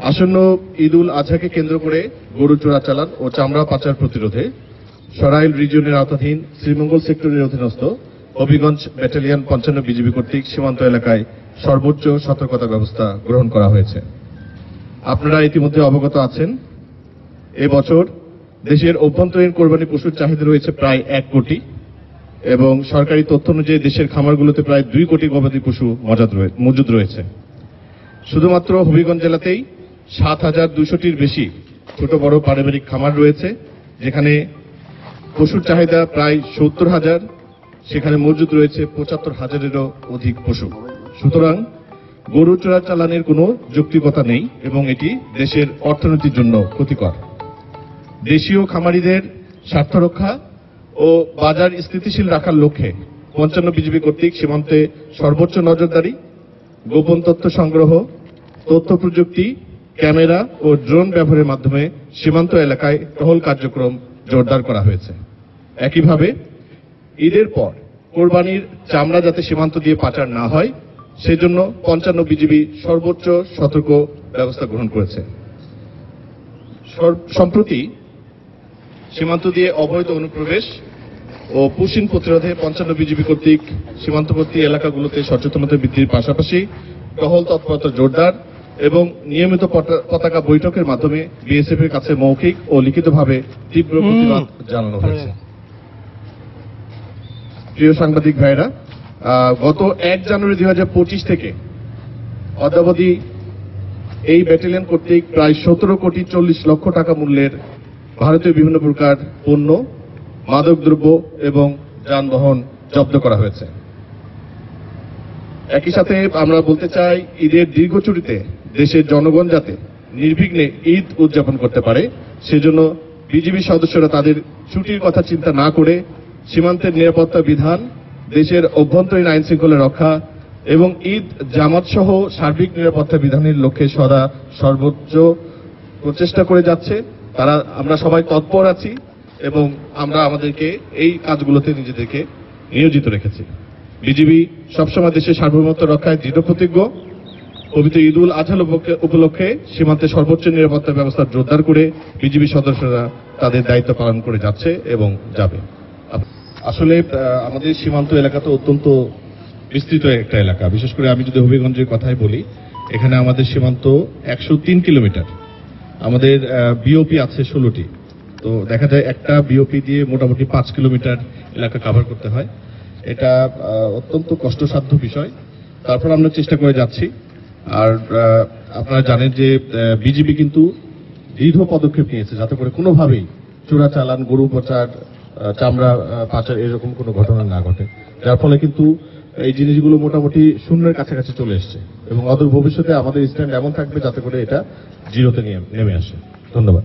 আসন্ন ঈদ উল আজহাকে কেন্দ্র করে গরু চোরাচালান ও চামড়া পাচার প্রতিরোধে সরাইল রিজিয়নের আওতাধীন শ্রীমঙ্গল সেক্টরের অধীনস্থ হবিগঞ্জ ব্যাটালিয়ন ৫৫ বিজিবি কর্তৃক সীমান্ত এলাকায় সর্বোচ্চ সতর্কতা ব্যবস্থা গ্রহণ করা হয়েছে। আপনারা ইতিমধ্যে অবগত আছেন, এবছর দেশের অভ্যন্তরীণ কোরবানি পশুর চাহিদা রয়েছে প্রায় ১ কোটি এবং সরকারি তথ্য অনুযায়ী দেশের খামারগুলোতে প্রায় ২ কোটি গবাদি পশু মজুদ রয়েছে। শুধুমাত্র হবিগঞ্জ জেলাতেই ৭,২০০টির বেশি ছোট বড় পারিবারিক খামার রয়েছে, যেখানে পশুর চাহিদা প্রায় ৭০,০০০, সেখানে মজুদ রয়েছে ৭৫,০০০-এরও অধিক পশু। সুতরাং গরু চোরাচালানের কোনো যৌক্তিকতা নেই এবং এটি দেশের অর্থনীতির জন্য ক্ষতিকর। দেশীয় খামারিদের স্বার্থ রক্ষা ও বাজার স্থিতিশীল রাখার লক্ষ্যে ৫৫ বিজিবি কর্তৃক সীমান্তে সর্বোচ্চ নজরদারি, গোপন তথ্য সংগ্রহ, তথ্য প্রযুক্তি, ক্যামেরা ও ড্রোন ব্যবহারের মাধ্যমে সীমান্ত এলাকায় টহল কার্যক্রম জোরদার করা হয়েছে। একইভাবে ঈদের পর কোরবানির চামড়া যাতে সীমান্ত দিয়ে পাচার না হয় সেজন্য ৫৫ বিজিবি সর্বোচ্চ সতর্ক ব্যবস্থা গ্রহণ করেছে। সম্প্রতি সীমান্ত দিয়ে অবৈধ অনুপ্রবেশ ও পুশিং প্রতিরোধে ৫৫ বিজিবি কর্তৃক সীমান্তবর্তী এলাকাগুলোতে সচেতনতা বৃদ্ধির পাশাপাশি টহল তৎপরতা জোরদার এবং নিয়মিত পতাকা বৈঠকের মাধ্যমে বিএসএফ এর কাছে মৌখিক ও লিখিতভাবে তীব্র প্রতিবাদ জানানো হয়েছে। প্রিয় সাংবাদিক ভাইরা, গত ১ জানুয়ারি ২০২৫ থেকে অদ্যাবধি এই ব্যাটালিয়ন কর্তৃক প্রায় ১৭,৪০,০০,০০০ টাকা মূল্যের ভারতীয় বিভিন্ন প্রকার পণ্য, মাদকদ্রব্য এবং যানবাহন জব্দ করা হয়েছে। একই সাথে আমরা বলতে চাই, ঈদের দীর্ঘ ছুটিতে দেশের জনগণ যাতে নির্বিঘ্নে ঈদ উদযাপন করতে পারে সেজন্য বিজিবি সদস্যরা তাদের ছুটির কথা চিন্তা না করে সীমান্তের নিরাপত্তা বিধান, দেশের অভ্যন্তরীণ আইন শৃঙ্খলা রক্ষা এবং ঈদ জামাত সহ সার্বিক নিরাপত্তা বিধানের লক্ষ্যে সদা সর্বোচ্চ প্রচেষ্টা করে যাচ্ছে। আমরা সবাই তৎপর আছি এবং আমরা আমাদেরকে এই কাজগুলোতে নিজেদেরকে নিয়োজিত রেখেছি। বিজিবি সবসময় দেশের সার্বভৌমত্ব রক্ষায় দৃঢ় প্রতিজ্ঞ। পবিত্র ঈদ উল আজহা উপলক্ষে সীমান্তে সর্বোচ্চ নিরাপত্তা ব্যবস্থা জোরদার করে বিজিবি সদস্যরা তাদের দায়িত্ব পালন করে যাচ্ছে এবং যাবে। আসলে আমাদের সীমান্ত এলাকা তো অত্যন্ত বিস্তৃত একটা এলাকা। বিশেষ করে আমি যদি হবিগঞ্জের কথাই বলি, এখানে আমাদের সীমান্ত ১০৩ কিলোমিটার। আমাদের বিওপি আছে ১৬টি। তো দেখা যায় একটা বিওপি দিয়ে মোটামুটি ৫ কিলোমিটার এলাকা কভার করতে হয়। এটা অত্যন্ত কষ্টসাধ্য বিষয়, তারপর আমরা চেষ্টা করে যাচ্ছি। আর আপনারা জানেন যে বিজিবি কিন্তু দৃঢ় পদক্ষেপ নিয়েছে যাতে করে কোনোভাবেই চোরাচালান, গরু পাচার, চামড়া পাচার এরকম কোনো ঘটনা না ঘটে, যার ফলে কিন্তু এই জিনিসগুলো মোটামুটি শূন্যের কাছাকাছি চলে এসছে এবং অদূর ভবিষ্যতে আমাদের স্ট্যান্ড এমন থাকবে যাতে করে এটা জিরোতে নেমে আসে। ধন্যবাদ।